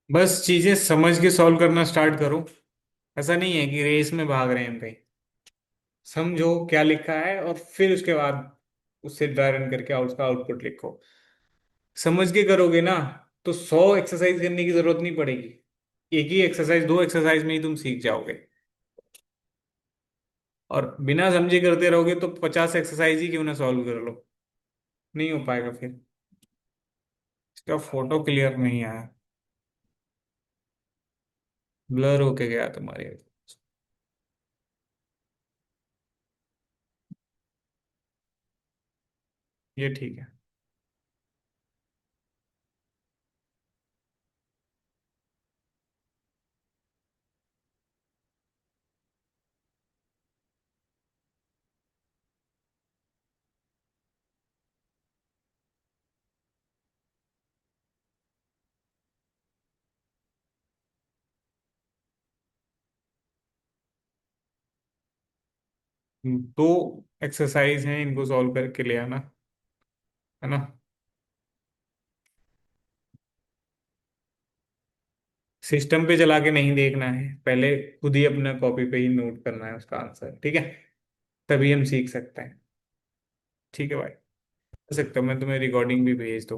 बस चीजें समझ के सॉल्व करना स्टार्ट करो। ऐसा नहीं है कि रेस में भाग रहे हैं कहीं। समझो क्या लिखा है और फिर उसके बाद उससे ड्राई रन करके उसका आउटपुट लिखो। समझ के करोगे ना, तो 100 एक्सरसाइज करने की जरूरत नहीं पड़ेगी। एक ही एक्सरसाइज, दो एक्सरसाइज में ही तुम सीख जाओगे। और बिना समझे करते रहोगे तो 50 एक्सरसाइज ही क्यों ना सॉल्व कर लो, नहीं हो पाएगा फिर। इसका फोटो क्लियर नहीं आया, ब्लर होके गया तुम्हारे। ये ठीक है। दो एक्सरसाइज हैं, इनको सॉल्व करके ले आना, है ना। सिस्टम पे चला के नहीं देखना है, पहले खुद ही अपना कॉपी पे ही नोट करना है उसका आंसर, ठीक है। तभी हम सीख सकते हैं। ठीक है भाई, कर सकता हूँ मैं तुम्हें रिकॉर्डिंग भी भेज दूँ।